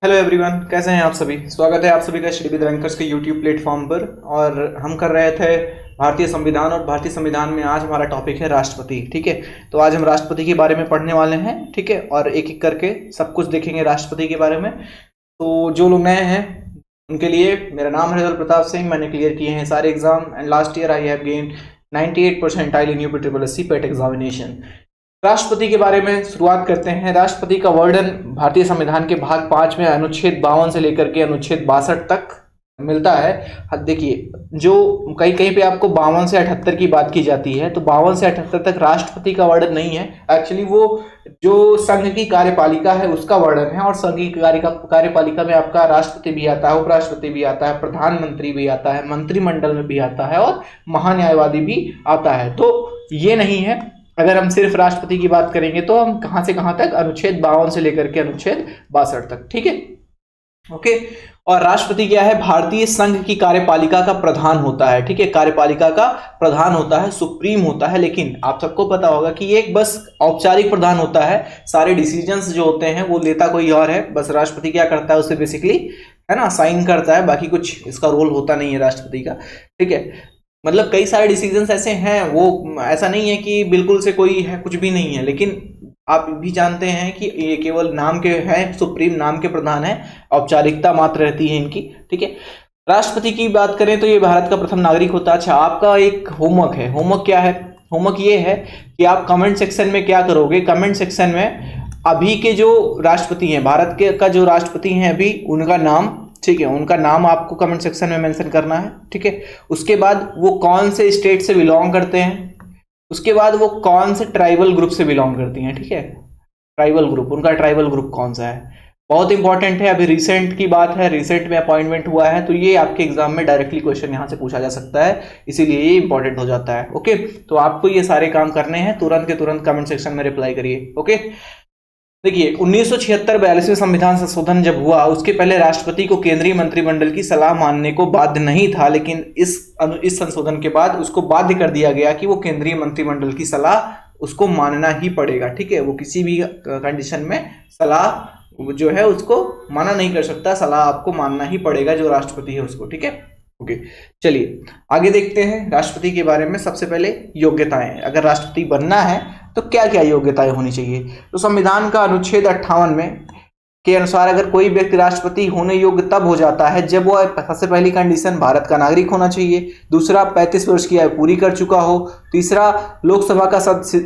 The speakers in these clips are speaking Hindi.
हेलो एवरीवन, कैसे हैं आप सभी। स्वागत है आप सभी का स्टडी विद रैंकर्स के यूट्यूब प्लेटफॉर्म पर। और हम कर रहे थे भारतीय संविधान, और भारतीय संविधान में आज हमारा टॉपिक है राष्ट्रपति। ठीक है, तो आज हम राष्ट्रपति के बारे में पढ़ने वाले हैं। ठीक है, और एक एक करके सब कुछ देखेंगे राष्ट्रपति के बारे में। तो जो लोग नए हैं उनके लिए, मेरा नाम है हृदय प्रताप सिंह। मैंने क्लियर किए हैं सारे exam and last year I have gained 98 percentile in UP triple PET examination. राष्ट्रपति के बारे में शुरुआत करते हैं। राष्ट्रपति का वर्णन भारतीय संविधान के भाग 5 में अनुच्छेद 52 से लेकर के अनुच्छेद 62 तक मिलता है। देखिए, जो कहीं कहीं पे आपको 52 से 78 की बात की जाती है, तो 52 से 78 तक राष्ट्रपति का वर्णन नहीं है। एक्चुअली वो जो संघ की कार्यपालिका है उसका वर्णन है, और संघ की कार्यपालिका में आपका राष्ट्रपति भी आता है, उपराष्ट्रपति भी आता है, प्रधानमंत्री भी आता है, मंत्रिमंडल में भी आता है, और महान्यायवादी भी आता है। तो ये नहीं है। अगर हम सिर्फ राष्ट्रपति की बात करेंगे तो हम कहां से कहां तक, अनुच्छेद 52 से लेकर के अनुच्छेद 62 तक। ठीक है, ओके। और राष्ट्रपति क्या है, भारतीय संघ की कार्यपालिका का प्रधान होता है। ठीक है, कार्यपालिका का प्रधान होता है, सुप्रीम होता है। लेकिन आप सबको पता होगा कि एक बस औपचारिक प्रधान होता है, सारे डिसीजंस जो होते हैं वो लेता कोई और है। बस राष्ट्रपति क्या करता है, उसे बेसिकली है ना साइन करता है, बाकी कुछ इसका रोल होता नहीं है राष्ट्रपति का। ठीक है, मतलब कई सारे डिसीजंस ऐसे हैं, वो ऐसा नहीं है कि बिल्कुल से कोई है, कुछ भी नहीं है। लेकिन आप भी जानते हैं कि ये केवल नाम के हैं, सुप्रीम नाम के प्रधान है, औपचारिकता मात्र रहती है इनकी। ठीक है, राष्ट्रपति की बात करें तो ये भारत का प्रथम नागरिक होता है। अच्छा, आपका एक होमवर्क है। होमवर्क क्या है? होमवर्क ये है कि आप कमेंट सेक्शन में क्या करोगे, कमेंट सेक्शन में अभी के जो राष्ट्रपति हैं, भारत के का जो राष्ट्रपति हैं अभी, उनका नाम, ठीक है, उनका नाम आपको कमेंट सेक्शन में मेंशन करना है। ठीक है, उसके बाद वो कौन से स्टेट से बिलोंग करते हैं, उसके बाद वो कौन से ट्राइबल ग्रुप से बिलोंग करती हैं। ठीक है, ट्राइबल ग्रुप, उनका ट्राइबल ग्रुप कौन सा है, बहुत इंपॉर्टेंट है। अभी रिसेंट की बात है, रिसेंट में अपॉइंटमेंट हुआ है, तो ये आपके एग्जाम में डायरेक्टली क्वेश्चन यहाँ से पूछा जा सकता है, इसीलिए ये इंपॉर्टेंट हो जाता है। ओके, तो आपको ये सारे काम करने हैं, तुरंत के तुरंत कमेंट सेक्शन में रिप्लाई करिए। ओके, देखिए 1976-42वें संविधान संशोधन जब हुआ, उसके पहले राष्ट्रपति को केंद्रीय मंत्रिमंडल की सलाह मानने को बाध्य नहीं था। लेकिन इस संशोधन के बाद उसको बाध्य कर दिया गया कि वो केंद्रीय मंत्रिमंडल की सलाह उसको मानना ही पड़ेगा। ठीक है, वो किसी भी कंडीशन में सलाह जो है उसको माना नहीं कर सकता, सलाह आपको मानना ही पड़ेगा, जो राष्ट्रपति है उसको। ठीक है, ओके, चलिए आगे देखते हैं राष्ट्रपति के बारे में। सबसे पहले योग्यताएं, अगर राष्ट्रपति बनना है तो क्या क्या योग्यताएं होनी चाहिए। तो संविधान का अनुच्छेद 58 में के अनुसार अगर कोई व्यक्ति राष्ट्रपति होने योग्य तब हो जाता है जब वो, सबसे पहली कंडीशन, भारत का नागरिक होना चाहिए। दूसरा, 35 वर्ष की आयु पूरी कर चुका हो। तीसरा, लोकसभा का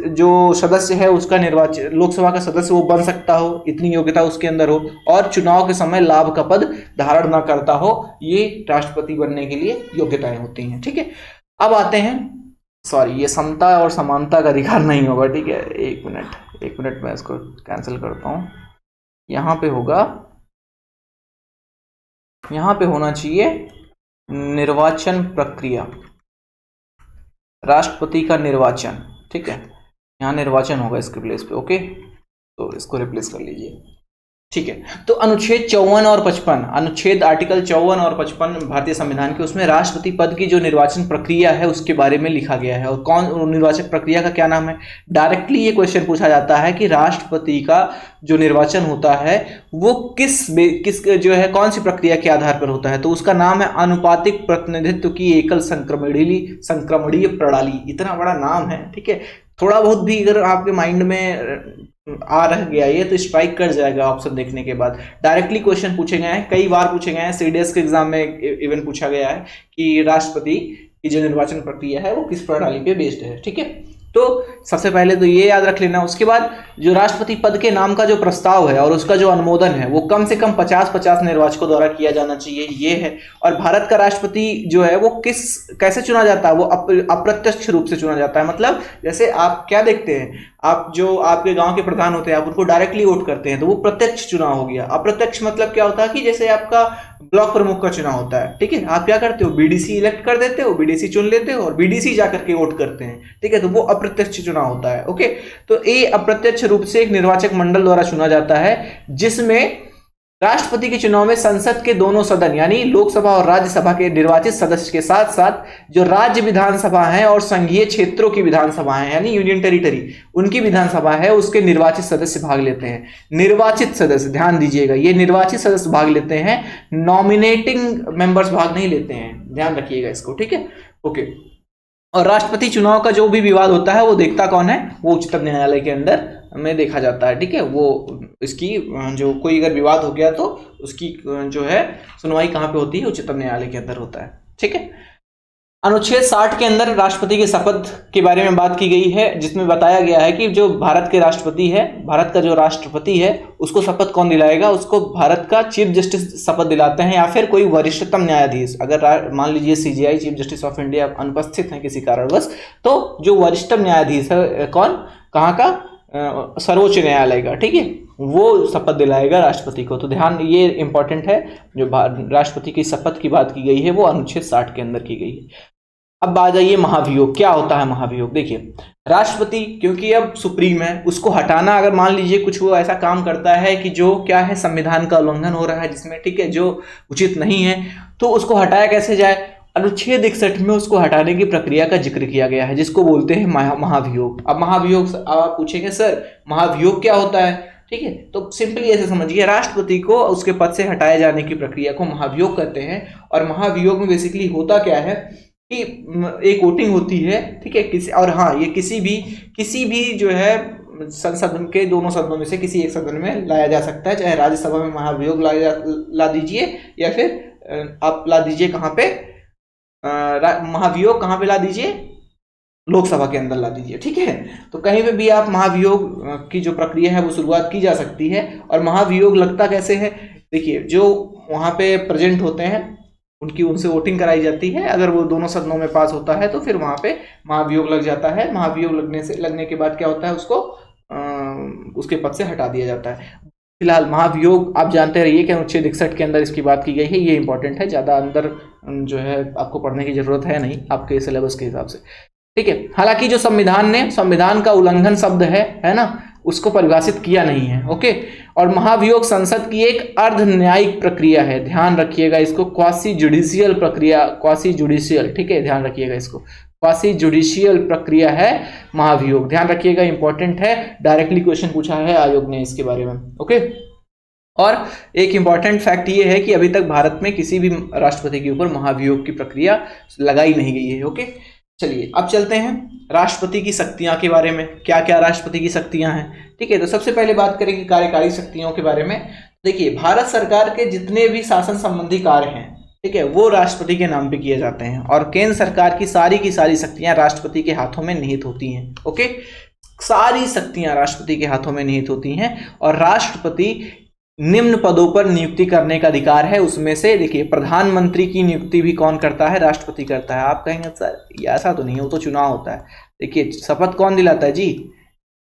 जो सदस्य है उसका निर्वाचन, लोकसभा का सदस्य वो बन सकता हो, इतनी योग्यता उसके अंदर हो। और चुनाव के समय लाभ का पद धारण न करता हो। ये राष्ट्रपति बनने के लिए योग्यताएं होती हैं। ठीक है, अब आते हैं, सॉरी, ये समता और समानता का अधिकार नहीं होगा। ठीक है, एक मिनट मैं इसको कैंसिल करता हूं। यहां पे होगा, यहां पे होना चाहिए निर्वाचन प्रक्रिया, राष्ट्रपति का निर्वाचन। ठीक है, यहां निर्वाचन होगा इसके प्लेस पे। ओके, तो इसको रिप्लेस कर लीजिए। ठीक है, तो अनुच्छेद 54 और 55, अनुच्छेद आर्टिकल 54 और 55 भारतीय संविधान के, उसमें राष्ट्रपति पद की जो निर्वाचन प्रक्रिया है उसके बारे में लिखा गया है। और कौन, निर्वाचन प्रक्रिया का क्या नाम है। डायरेक्टली ये क्वेश्चन पूछा जाता है कि राष्ट्रपति का जो निर्वाचन होता है वो किस जो है, कौन सी प्रक्रिया के आधार पर होता है। तो उसका नाम है अनुपातिक प्रतिनिधित्व की एकल संक्रमणीय प्रणाली। इतना बड़ा नाम है। ठीक है, थोड़ा बहुत भी अगर आपके माइंड में आ रह गया ये तो स्ट्राइक कर जाएगा ऑप्शन देखने के बाद। डायरेक्टली क्वेश्चन पूछे गए हैं, कई बार पूछे गए हैं, सीडीएस के एग्जाम में इवन पूछा गया है कि राष्ट्रपति की जो निर्वाचन प्रक्रिया है वो किस प्रणाली पे बेस्ड है। ठीक है, तो सबसे पहले तो ये याद रख लेना। उसके बाद जो राष्ट्रपति पद के नाम का जो प्रस्ताव है और उसका जो अनुमोदन है वो कम से कम 50-50 निर्वाचकों द्वारा किया जाना चाहिए, ये है। और भारत का राष्ट्रपति जो है वो कैसे चुना जाता है, वो अप्रत्यक्ष रूप से चुना जाता है। मतलब जैसे आप क्या देखते हैं, आप जो आपके गांव के प्रधान होते हैं आप उनको डायरेक्टली वोट करते हैं, तो वो प्रत्यक्ष चुनाव हो गया। अप्रत्यक्ष मतलब क्या होता है कि जैसे आपका ब्लॉक प्रमुख का चुनाव होता है। ठीक है, आप क्या करते हो, बीडीसी इलेक्ट कर देते हो, बीडीसी चुन लेते हो और बीडीसी जाकर के वोट करते हैं। ठीक है, तो वो अप्रत्यक्ष चुनाव होता है। ओके, तो ये अप्रत्यक्ष रूप से एक निर्वाचक मंडल द्वारा चुना जाता है, जिसमें राष्ट्रपति के चुनाव में संसद के दोनों सदन यानी लोकसभा और राज्यसभा के निर्वाचित सदस्य के साथ साथ जो राज्य विधानसभा है और संघीय क्षेत्रों की विधानसभा है यानी यूनियन टेरिटरी उनकी विधानसभा है उसके निर्वाचित सदस्य भाग लेते हैं। निर्वाचित सदस्य, ध्यान दीजिएगा, ये निर्वाचित सदस्य भाग लेते हैं, नॉमिनेटिंग मेंबर्स भाग नहीं लेते हैं, ध्यान रखिएगा इसको, ठीक है, ओके। और राष्ट्रपति चुनाव का जो भी विवाद होता है वो देखता कौन है, वो उच्चतम न्यायालय के अंदर में देखा जाता है, ठीक है। वो इसकी जो कोई अगर विवाद हो गया तो उसकी जो है सुनवाई कहाँ पे होती है, उच्चतम न्यायालय के अंदर होता है, ठीक है। अनुच्छेद 60 के अंदर राष्ट्रपति के शपथ के बारे में बात की गई है, जिसमें बताया गया है कि जो भारत के राष्ट्रपति है, भारत का जो राष्ट्रपति है उसको शपथ कौन दिलाएगा, उसको भारत का चीफ जस्टिस शपथ दिलाते हैं या फिर कोई वरिष्ठतम न्यायाधीश। अगर मान लीजिए CJI chief justice of India अनुपस्थित है किसी कारणवश, तो जो वरिष्ठतम न्यायाधीश है कौन, कहाँ का, सर्वोच्च न्यायालय का, ठीक है, वो शपथ दिलाएगा राष्ट्रपति को। तो ध्यान, ये इंपॉर्टेंट है, जो राष्ट्रपति की शपथ की बात की गई है वो अनुच्छेद 60 के अंदर की गई है। अब आ जाइए महाभियोग, क्या होता है महाभियोग। देखिए, राष्ट्रपति क्योंकि अब सुप्रीम है, उसको हटाना, अगर मान लीजिए कुछ वो ऐसा काम करता है कि जो क्या है, संविधान का उल्लंघन हो रहा है जिसमें, ठीक है, जो उचित नहीं है, तो उसको हटाया कैसे जाए। अनुच्छेद 61 में उसको हटाने की प्रक्रिया का जिक्र किया गया है, जिसको बोलते हैं महाभियोग। अब महाभियोग आप पूछेंगे सर महाभियोग क्या होता है, ठीक है, तो सिंपली ऐसे समझिए, राष्ट्रपति को उसके पद से हटाए जाने की प्रक्रिया को महाभियोग कहते हैं। और महाभियोग में बेसिकली होता क्या है कि एक वोटिंग होती है, ठीक है, किसी, और हाँ, ये किसी भी जो है संसद के दोनों सदनों में से किसी एक सदन में लाया जा सकता है, चाहे राज्यसभा में महाभियोग ला दीजिए या फिर आप ला दीजिए कहाँ पे, महाभियोग कहाँ पे ला दीजिए, लोकसभा के अंदर ला दीजिए, ठीक है। तो कहीं पे भी आप महाभियोग की जो प्रक्रिया है वो शुरुआत की जा सकती है। और महाभियोग लगता कैसे है, देखिए, जो वहाँ पे प्रेजेंट होते हैं उनसे वोटिंग कराई जाती है, अगर वो दोनों सदनों में पास होता है तो फिर वहाँ पे महाभियोग लग जाता है। महाभियोग लगने के बाद क्या होता है, उसको उसके पद से हटा दिया जाता है। फिलहाल महाभियोग आप जानते रहिए कि अनुच्छेद 61 के अंदर इसकी बात की गई है, ये इंपॉर्टेंट है, ज़्यादा अंदर जो है आपको पढ़ने की जरूरत है नहीं आपके सिलेबस के हिसाब से, ठीक है। हालांकि जो संविधान का उल्लंघन शब्द है ना, उसको परिभाषित किया नहीं है, ओके। और महाभियोग संसद की एक अर्ध न्यायिक प्रक्रिया है, ध्यान रखिएगा इसको, क्वासी जुडिशियल प्रक्रिया, क्वासी जुडिशियल, ठीक है, ध्यान रखिएगा इसको, क्वासी जुडिशियल प्रक्रिया है महाभियोग, ध्यान रखिएगा, इंपॉर्टेंट है, डायरेक्टली क्वेश्चन पूछा है आयोग ने इसके बारे में, ओके। और एक इंपॉर्टेंट फैक्ट ये है कि अभी तक भारत में किसी भी राष्ट्रपति के ऊपर महाभियोग की प्रक्रिया लगाई नहीं गई है, ओके। चलिए अब चलते हैं राष्ट्रपति की शक्तियां के बारे में, क्या क्या राष्ट्रपति की शक्तियां हैं, ठीक है। तो सबसे पहले बात करेंगे कार्यकारी शक्तियों के बारे में। देखिए, भारत सरकार के जितने भी शासन संबंधी कार्य हैं, ठीक है, वो राष्ट्रपति के नाम पे किए जाते हैं। और केंद्र सरकार की सारी शक्तियां राष्ट्रपति के हाथों में निहित होती हैं, ओके। सारी शक्तियां राष्ट्रपति के हाथों में निहित होती हैं। और राष्ट्रपति निम्न पदों पर नियुक्ति करने का अधिकार है, उसमें से देखिए, प्रधानमंत्री की नियुक्ति भी कौन करता है, राष्ट्रपति करता है। आप कहेंगे सर ऐसा तो नहीं है, वो तो चुनाव होता है। देखिए, शपथ कौन दिलाता है जी,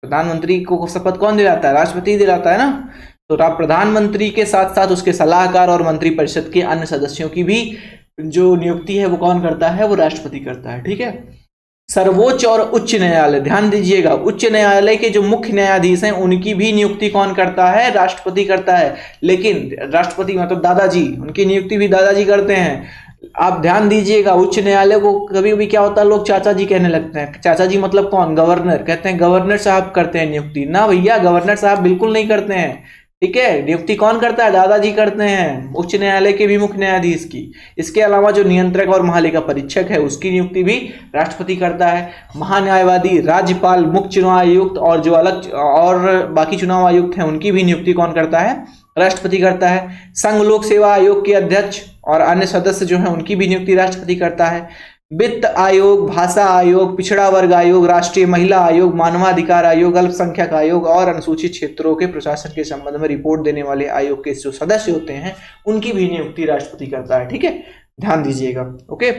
प्रधानमंत्री को शपथ कौन दिलाता है, राष्ट्रपति दिलाता है ना। तो प्रधानमंत्री के साथ साथ उसके सलाहकार और मंत्रिपरिषद के अन्य सदस्यों की भी जो नियुक्ति है वो कौन करता है, वो राष्ट्रपति करता है, ठीक है। सर्वोच्च और उच्च न्यायालय, ध्यान दीजिएगा, उच्च न्यायालय के जो मुख्य न्यायाधीश हैं उनकी भी नियुक्ति कौन करता है, राष्ट्रपति करता है। लेकिन राष्ट्रपति मतलब दादाजी, उनकी नियुक्ति भी दादाजी करते हैं। आप ध्यान दीजिएगा, उच्च न्यायालय को कभी कभी क्या होता है, लोग चाचा जी कहने लगते हैं। चाचा जी मतलब कौन, गवर्नर, कहते हैं गवर्नर साहब करते हैं नियुक्ति। ना भैया, गवर्नर साहब बिल्कुल नहीं करते हैं, ठीक है। नियुक्ति कौन करता है, दादाजी करते हैं, उच्च न्यायालय के भी मुख्य न्यायाधीश की। इसके अलावा जो नियंत्रक और महालेखा परीक्षक है उसकी नियुक्ति भी राष्ट्रपति करता है। महान्यायवादी, राज्यपाल, मुख्य चुनाव आयुक्त और जो अलग और बाकी चुनाव आयुक्त हैं उनकी भी नियुक्ति कौन करता है, राष्ट्रपति करता है। संघ लोक सेवा आयोग के अध्यक्ष और अन्य सदस्य जो हैं उनकी भी नियुक्ति राष्ट्रपति करता है। वित्त आयोग, भाषा आयोग, पिछड़ा वर्ग आयोग, राष्ट्रीय महिला आयोग, मानवाधिकार आयोग, अल्पसंख्यक आयोग और अनुसूचित क्षेत्रों के प्रशासन के संबंध में रिपोर्ट देने वाले आयोग के जो सदस्य होते हैं उनकी भी नियुक्ति राष्ट्रपति करता है, ठीक है, ध्यान दीजिएगा, ओके।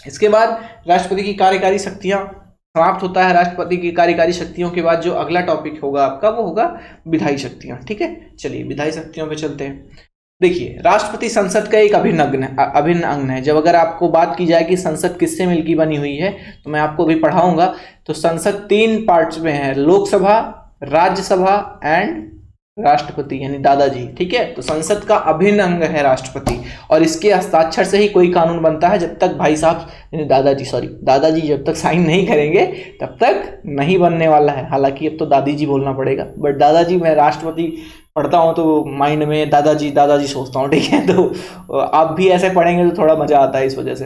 इसके बाद राष्ट्रपति की कार्यकारी शक्तियां समाप्त होता है। राष्ट्रपति की कार्यकारी शक्तियों के बाद जो अगला टॉपिक होगा आपका वो होगा विधायी शक्तियां, ठीक है। चलिए विधायी शक्तियों पे चलते हैं। देखिए, राष्ट्रपति संसद का एक अभिन्न अंग है। जब अगर आपको बात की जाए कि संसद किससे मिलकर बनी हुई है तो मैं आपको भी पढ़ाऊंगा। तो संसद 3 पार्ट्स में है, लोकसभा, राज्यसभा एंड राष्ट्रपति यानी दादाजी, ठीक है। तो संसद का अभिन्न अंग है राष्ट्रपति, और इसके हस्ताक्षर से ही कोई कानून बनता है। जब तक भाई साहब यानी दादाजी जब तक साइन नहीं करेंगे तब तक नहीं बनने वाला है। हालांकि अब तो दादी जी बोलना पड़ेगा, बट दादाजी, मैं राष्ट्रपति पढ़ता हूँ तो माइंड में दादाजी दादाजी सोचता हूँ, ठीक है। तो आप भी ऐसे पढ़ेंगे तो थोड़ा मजा आता है इस वजह से,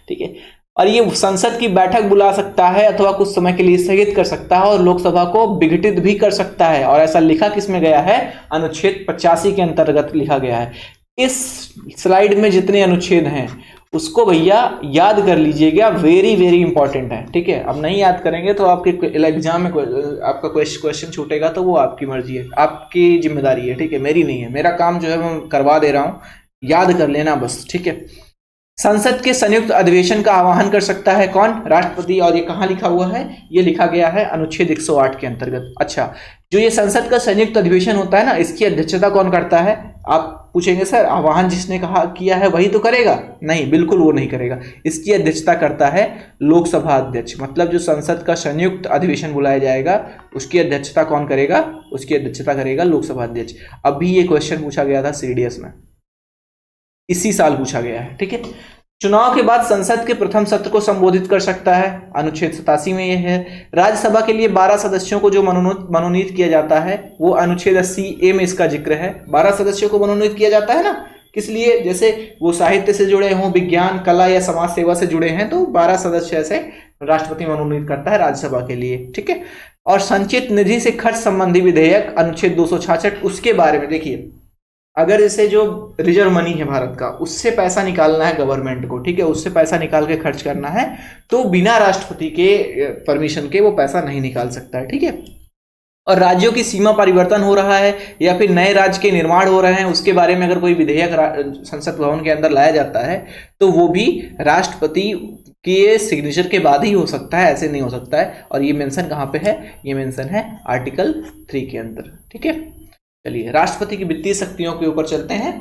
ठीक है। और ये संसद की बैठक बुला सकता है अथवा कुछ समय के लिए स्थगित कर सकता है, और लोकसभा को विघटित भी कर सकता है। और ऐसा लिखा किसमें गया है? अनुच्छेद 85 के अंतर्गत लिखा गया है। इस स्लाइड में जितने अनुच्छेद हैं उसको भैया याद कर लीजिएगा, वेरी वेरी इंपॉर्टेंट है, ठीक है। अब नहीं याद करेंगे तो आपके एग्जाम में आपका क्वेश्चन छूटेगा, तो वो आपकी मर्जी है, आपकी जिम्मेदारी है, ठीक है, मेरी नहीं है। मेरा काम जो है मैं करवा दे रहा हूँ, याद कर लेना बस, ठीक है। संसद के संयुक्त अधिवेशन का आह्वान कर सकता है कौन? राष्ट्रपति। और ये कहाँ लिखा हुआ है? ये लिखा गया है अनुच्छेद 108 के अंतर्गत। अच्छा, जो ये संसद का संयुक्त अधिवेशन होता है ना, इसकी अध्यक्षता कौन करता है? आप पूछेंगे सर आह्वान जिसने कहा किया है वही तो करेगा? नहीं, बिल्कुल वो नहीं करेगा। इसकी अध्यक्षता करता है लोकसभा अध्यक्ष। मतलब जो संसद का संयुक्त अधिवेशन बुलाया जाएगा उसकी अध्यक्षता कौन करेगा? उसकी अध्यक्षता करेगा लोकसभा अध्यक्ष। अभी ये क्वेश्चन पूछा गया था सीडीएस में, इसी साल पूछा गया है, ठीक है। चुनाव के बाद संसद के प्रथम सत्र को संबोधित कर सकता है, अनुच्छेद 87 में यह है। राज्यसभा के लिए 12 सदस्यों को जो मनोनीत किया जाता है, वो अनुच्छेद 80A में इसका जिक्र है। 12 सदस्यों को मनोनीत किया जाता है ना, किस लिए? जैसे वो साहित्य से जुड़े हों, विज्ञान, कला या समाज सेवा से जुड़े हैं, तो 12 सदस्य ऐसे राष्ट्रपति मनोनीत करता है राज्यसभा के लिए, ठीक है। और संचित निधि से खर्च संबंधी विधेयक, अनुच्छेद 266, उसके बारे में देखिए, अगर इसे जो रिजर्व मनी है भारत का, उससे पैसा निकालना है गवर्नमेंट को, ठीक है, उससे पैसा निकाल के खर्च करना है, तो बिना राष्ट्रपति के परमिशन के वो पैसा नहीं निकाल सकता है, ठीक है। और राज्यों की सीमा परिवर्तन हो रहा है या फिर नए राज्य के निर्माण हो रहे हैं, उसके बारे में अगर कोई विधेयक संसद भवन के अंदर लाया जाता है तो वो भी राष्ट्रपति के सिग्नेचर के बाद ही हो सकता है, ऐसे नहीं हो सकता है। और ये मेंशन कहाँ पे है? ये मेंशन है आर्टिकल 3 के अंदर, ठीक है। चलिए राष्ट्रपति की वित्तीय शक्तियों के ऊपर चलते हैं।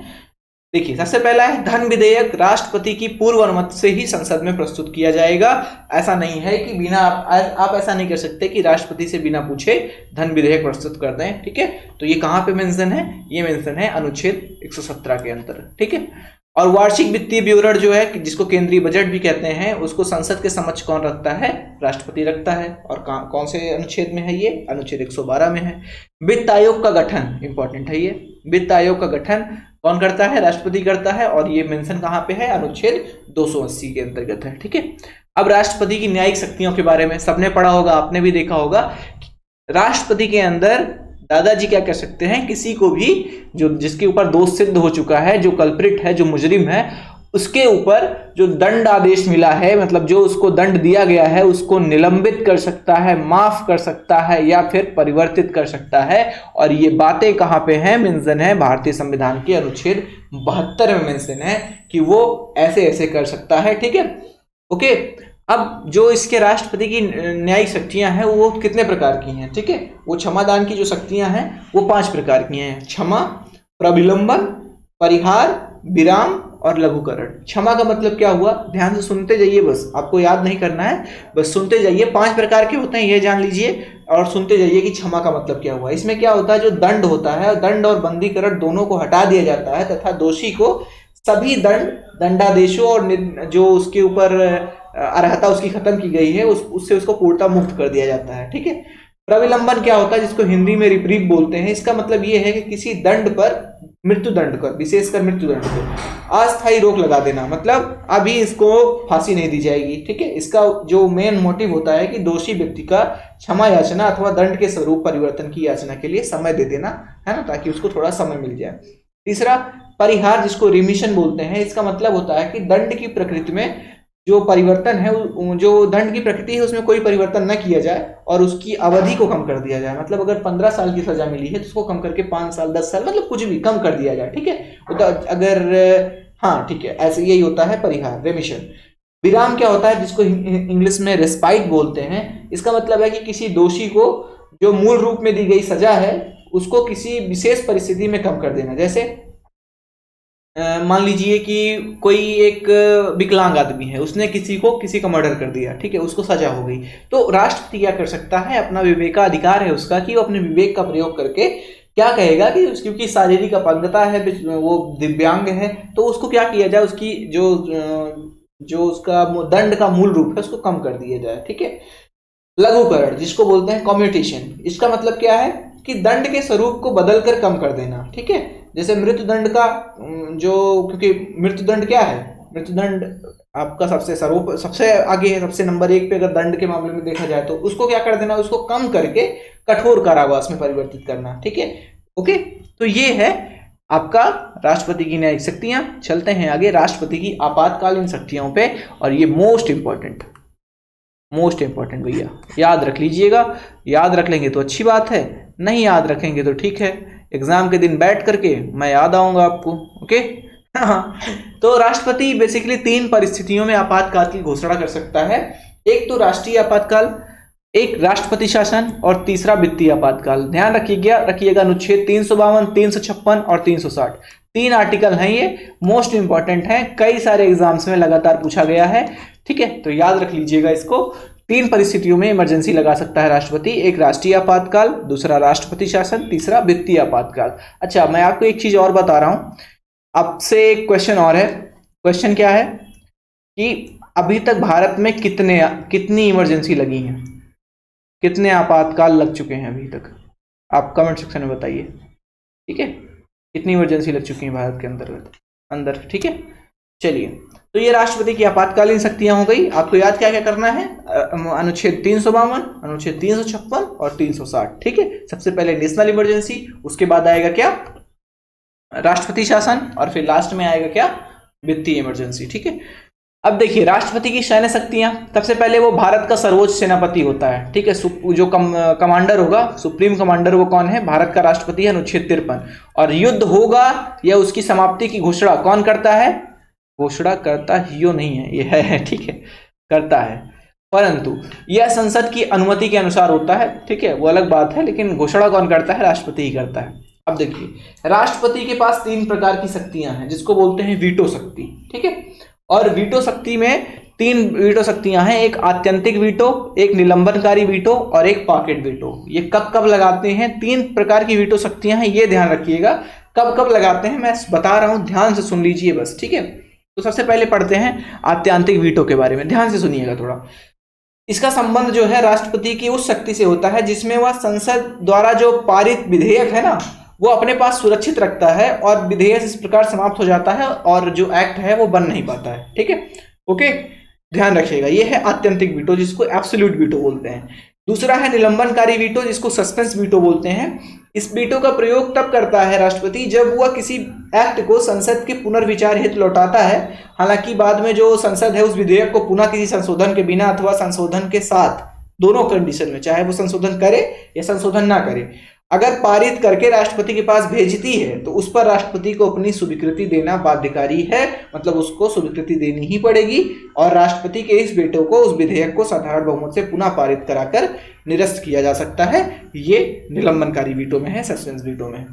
देखिए, सबसे पहला है धन विधेयक। राष्ट्रपति की पूर्व अनुमति से ही संसद में प्रस्तुत किया जाएगा। ऐसा नहीं है कि बिना आप ऐसा नहीं कर सकते कि राष्ट्रपति से बिना पूछे धन विधेयक प्रस्तुत कर दें, ठीक है। तो ये कहाँ पे मेंशन है? ये मेंशन है अनुच्छेद 117 के अंतर, ठीक है। और वार्षिक वित्तीय विवरण जो है, जिसको केंद्रीय बजट भी कहते हैं, उसको संसद के समक्ष कौन रखता है? राष्ट्रपति रखता है। और कौन से अनुच्छेद में है ये? अनुच्छेद 112 में है। वित्त आयोग का गठन, इंपॉर्टेंट है ये, वित्त आयोग का गठन कौन करता है? राष्ट्रपति करता है। और ये मेंशन कहाँ पे है? अनुच्छेद 280 के अंतर्गत है, ठीक है। अब राष्ट्रपति की न्यायिक शक्तियों के बारे में सबने पढ़ा होगा, आपने भी देखा होगा। राष्ट्रपति के अंदर दादाजी क्या कर सकते हैं? किसी को भी जो जिसके ऊपर दोष सिद्ध हो चुका है, जो कल्प्रिट है, जो मुजरिम है, उसके ऊपर जो दंड आदेश मिला है, मतलब जो उसको दंड दिया गया है, उसको निलंबित कर सकता है, माफ कर सकता है या फिर परिवर्तित कर सकता है। और ये बातें कहाँ पे हैं? मेंशन है भारतीय संविधान के अनुच्छेद 72 में मेंशन है कि वो ऐसे ऐसे कर सकता है, ठीक है, ओके। अब जो इसके राष्ट्रपति की न्यायिक शक्तियां हैं वो कितने प्रकार की हैं, ठीक है। वो क्षमादान की जो शक्तियां हैं वो 5 प्रकार की हैं। क्षमा, प्रविलंबन, परिहार, विराम और लघुकरण। क्षमा का मतलब क्या हुआ? ध्यान से सुनते जाइए, बस आपको याद नहीं करना है, बस सुनते जाइए। 5 प्रकार के होते हैं, ये जान लीजिए, और सुनते जाइए कि क्षमा का मतलब क्या हुआ। इसमें क्या होता है? जो दंड होता है, दंड और बंदीकरण दोनों को हटा दिया जाता है तथा दोषी को सभी दंडादेशों और जो उसके ऊपर अर्हता उसकी खत्म की गई है उससे उसको पूर्णतः मुक्त कर दिया जाता है, ठीक है। प्रविलंबन क्या होता है? जिसको हिंदी में रिप्रीव बोलते हैं। इसका मतलब ये है कि किसी दंड पर, मृत्यु दंड पर, विशेषकर मृत्यु दंड पर अस्थायी रोक लगा देना, मतलब अभी इसको फांसी नहीं दी जाएगी, ठीक है। इसका जो मेन मोटिव होता है कि दोषी व्यक्ति का क्षमा याचना अथवा दंड के स्वरूप परिवर्तन की याचना के लिए समय दे देना, है ना, ताकि उसको थोड़ा समय मिल जाए। तीसरा परिहार, जिसको रिमिशन बोलते हैं। इसका मतलब होता है कि दंड की प्रकृति में जो परिवर्तन है, जो दंड की प्रकृति है उसमें कोई परिवर्तन न किया जाए और उसकी अवधि को कम कर दिया जाए। मतलब अगर 15 साल की सजा मिली है तो उसको कम करके 5 साल, 10 साल, मतलब कुछ भी कम कर दिया जाए, ठीक है। तो अगर हाँ ठीक है, ऐसे यही होता है परिहार, रेमिशन। विराम क्या होता है? जिसको इंग्लिश में रेस्पाइट बोलते हैं। इसका मतलब है कि किसी दोषी को जो मूल रूप में दी गई सजा है उसको किसी विशेष परिस्थिति में कम कर देना। जैसे मान लीजिए कि कोई एक विकलांग आदमी है, उसने किसी का मर्डर कर दिया, ठीक है, उसको सजा हो गई। तो राष्ट्रपति क्या कर सकता है? अपना विवेकाधिकार है उसका कि वो अपने विवेक का प्रयोग करके क्या कहेगा कि क्योंकि शारीरिक अपंगता है, वो दिव्यांग है, तो उसको क्या किया जाए, उसकी जो उसका दंड का मूल रूप है उसको कम कर दिया जाए। ठीक है, लघुकरण जिसको बोलते हैं कम्यूटेशन, इसका मतलब क्या है कि दंड के स्वरूप को बदलकर कम कर देना। ठीक है, जैसे मृत्युदंड का जो, क्योंकि मृत्युदंड क्या है, मृत्युदंड आपका सबसे आगे है, सबसे नंबर 1 पे अगर दंड के मामले में देखा जाए तो उसको क्या कर देना, उसको कम करके कठोर कारावास में परिवर्तित करना। ठीक है, ओके, तो ये है आपका राष्ट्रपति की न्यायिक शक्तियां। चलते हैं आगे राष्ट्रपति की आपातकालीन शक्तियों पे, और ये मोस्ट इंपॉर्टेंट भैया, याद रख लीजिएगा। याद रख लेंगे तो अच्छी बात है, नहीं याद रखेंगे तो ठीक है, एग्जाम के दिन बैठ करके मैं याद आऊंगा आपको। ओके तो राष्ट्रपति बेसिकली 3 परिस्थितियों में आपातकाल की घोषणा कर सकता है। एक तो राष्ट्रीय आपातकाल, एक राष्ट्रपति शासन, और तीसरा वित्तीय आपातकाल। ध्यान रखिएगा अनुच्छेद 352, 356 और 360 3 आर्टिकल हैं, ये मोस्ट इंपॉर्टेंट हैं, कई सारे एग्जाम्स में लगातार पूछा गया है। ठीक है, तो याद रख लीजिएगा इसको। 3 परिस्थितियों में इमरजेंसी लगा सकता है राष्ट्रपति, एक राष्ट्रीय आपातकाल, दूसरा राष्ट्रपति शासन, तीसरा वित्तीय आपातकाल। अच्छा, मैं आपको एक चीज और बता रहा हूं, आपसे एक क्वेश्चन और है। क्वेश्चन क्या है कि अभी तक भारत में कितनी इमरजेंसी लगी हैं, कितने आपातकाल लग चुके हैं अभी तक, आप कमेंट सेक्शन में बताइए। ठीक है, कितनी इमरजेंसी लग चुकी है भारत के अंदर। ठीक है, चलिए, तो ये राष्ट्रपति की आपातकालीन शक्तियां हो गई। आपको याद क्या क्या करना है, अनुच्छेद 352, अनुच्छेद 356 और 360। ठीक है, सबसे पहले नेशनल इमरजेंसी, उसके बाद आएगा क्या, राष्ट्रपति शासन, और फिर लास्ट में आएगा क्या, वित्तीय इमरजेंसी। ठीक है, अब देखिए राष्ट्रपति की सैन्य शक्तियां, सबसे पहले वो भारत का सर्वोच्च सेनापति होता है। ठीक है, जो कमांडर होगा, सुप्रीम कमांडर, वो कौन है, भारत का राष्ट्रपति है, अनुच्छेद 53। और युद्ध होगा या उसकी समाप्ति की घोषणा कौन करता है, घोषणा करता ही नहीं है, ये है, ठीक है, करता है, परंतु यह संसद की अनुमति के अनुसार होता है। ठीक है, वो अलग बात है, लेकिन घोषणा कौन करता है, राष्ट्रपति ही करता है। अब देखिए राष्ट्रपति के पास 3 प्रकार की शक्तियां हैं, जिसको बोलते हैं वीटो शक्ति। ठीक है, और वीटो शक्ति में 3 वीटो शक्तियां हैं, एक आत्यंतिक वीटो, एक निलंबनकारी वीटो और एक पॉकेट वीटो। ये कब कब लगाते हैं, 3 प्रकार की वीटो शक्तियां हैं, ये ध्यान रखिएगा कब कब लगाते हैं, मैं बता रहा हूं, ध्यान से सुन लीजिए बस। ठीक है, तो सबसे पहले पढ़ते हैं आत्यांतिक वीटो के बारे में, ध्यान से सुनिएगा थोड़ा। इसका संबंध जो है राष्ट्रपति की उस शक्ति से होता है जिसमें वह संसद द्वारा जो पारित विधेयक है ना, वो अपने पास सुरक्षित रखता है, और विधेयक इस प्रकार समाप्त हो जाता है और जो एक्ट है वो बन नहीं पाता है। ठीक है, ओके, ध्यान रखिएगा, ये है आत्यंतिक वीटो, जिसको एब्सोल्यूट वीटो बोलते हैं। दूसरा है निलंबनकारी वीटो, जिसको सस्पेंस वीटो बोलते हैं। इस वीटो का प्रयोग तब करता है राष्ट्रपति जब वह किसी एक्ट को संसद के पुनर्विचार हेतु लौटाता है, हालांकि बाद में जो संसद है उस विधेयक को पुनः किसी संशोधन के बिना अथवा संशोधन के साथ, दोनों कंडीशन में, चाहे वो संशोधन करे या संशोधन ना करे, अगर पारित करके राष्ट्रपति के पास भेजती है तो उस पर राष्ट्रपति को अपनी स्वीकृति देना बाध्यकारी है, मतलब उसको स्वीकृति देनी ही पड़ेगी, और राष्ट्रपति के इस वेटो को, उस विधेयक को साधारण बहुमत से पुनः पारित कराकर निरस्त किया जा सकता है। ये निलंबनकारी वीटो में है, सस्पेंस वीटो में।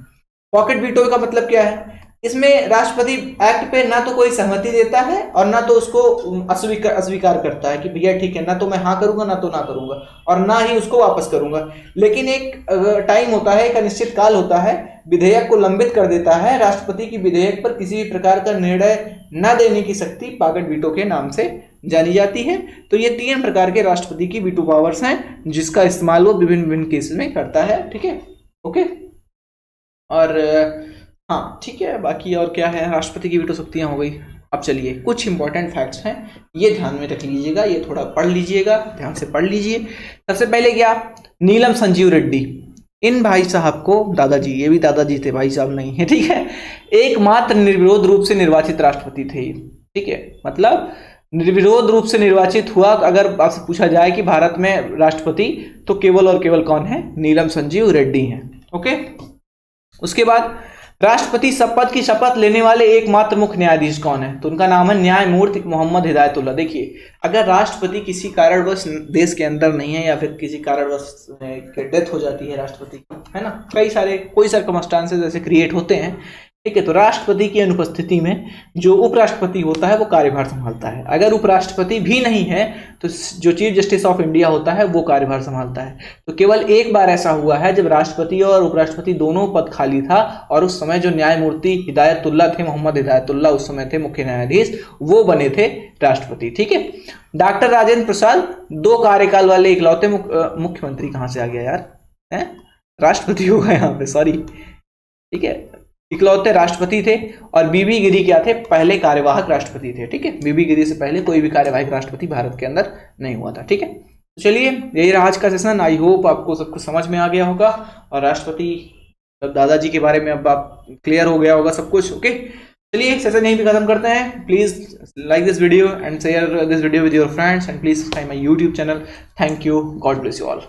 पॉकेट वीटो का मतलब क्या है, इसमें राष्ट्रपति एक्ट पे ना तो कोई सहमति देता है और ना तो उसको अस्वीकार करता है कि भैया ठीक है, ना तो मैं हाँ करूंगा ना तो ना करूंगा, और ना ही उसको वापस करूंगा, लेकिन एक टाइम होता है, एक अनिश्चित काल होता है, विधेयक को लंबित कर देता है। राष्ट्रपति की विधेयक पर किसी भी प्रकार का निर्णय न देने की शक्ति पॉकेट वीटो के नाम से जानी जाती है। तो ये 3 प्रकार के राष्ट्रपति की वीटो पावर्स हैं, जिसका इस्तेमाल वो विभिन्न केसेस में करता है। ठीक है, ओके, और हाँ ठीक है, बाकी और क्या है, राष्ट्रपति की वीटो शक्तियां हो गई। अब चलिए कुछ इंपॉर्टेंट फैक्ट्स हैं, ये ध्यान में रख लीजिएगा, ये थोड़ा पढ़ लीजिएगा, ध्यान से पढ़ लीजिए। सबसे पहले क्या, नीलम संजीव रेड्डी, इन भाई साहब को, दादाजी, ये भी दादाजी थे, भाई साहब नहीं है, ठीक है, एकमात्र निर्विरोध रूप से निर्वाचित राष्ट्रपति थे। ठीक है, मतलब निर्विरोध रूप से निर्वाचित हुआ, अगर आपसे पूछा जाए कि भारत में राष्ट्रपति, तो केवल और केवल कौन है, नीलम संजीव रेड्डी हैं। ओके, उसके बाद राष्ट्रपति शपथ की शपथ लेने वाले एकमात्र मुख्य न्यायाधीश कौन है, तो उनका नाम है न्यायमूर्ति मोहम्मद हिदायतुल्लाह। देखिए, अगर राष्ट्रपति किसी कारणवश देश के अंदर नहीं है या फिर किसी कारणवश डेथ हो जाती है राष्ट्रपति की, है ना, कई सारे कोई सर्कमस्टांसेस ऐसे क्रिएट होते हैं, ठीक है। तो राष्ट्रपति की अनुपस्थिति में जो उपराष्ट्रपति होता है वो कार्यभार संभालता है। अगर उपराष्ट्रपति भी नहीं है तो जो चीफ जस्टिस ऑफ इंडिया होता है वो कार्यभार संभालता है। तो केवल एक बार ऐसा हुआ है जब राष्ट्रपति और उपराष्ट्रपति दोनों पद खाली था, और उस समय जो न्यायमूर्ति हिदायतुल्लाह थे, मोहम्मद हिदायतुल्लाह उस समय थे मुख्य न्यायाधीश, वो बने थे राष्ट्रपति। ठीक है। डॉक्टर राजेंद्र प्रसाद 2 कार्यकाल वाले इकलौते मुख्यमंत्री, कहां से आ गया यार, है राष्ट्रपति होगा यहाँ पे, सॉरी। ठीक है, इकलौते राष्ट्रपति थे। और बीबी गिरी क्या थे, पहले कार्यवाहक राष्ट्रपति थे। ठीक है, बीबी गिरी से पहले कोई भी कार्यवाहक राष्ट्रपति भारत के अंदर नहीं हुआ था। ठीक है, तो चलिए यही रहा आज का सेशन। आई होप आपको सब कुछ समझ में आ गया होगा और राष्ट्रपति दादाजी के बारे में अब आप क्लियर हो गया होगा सब कुछ। ओके, चलिए सेशन यहीं पे खत्म करते हैं। Please like this video and share this video with your friends and please subscribe my YouTube channel. Thank you, God bless you all.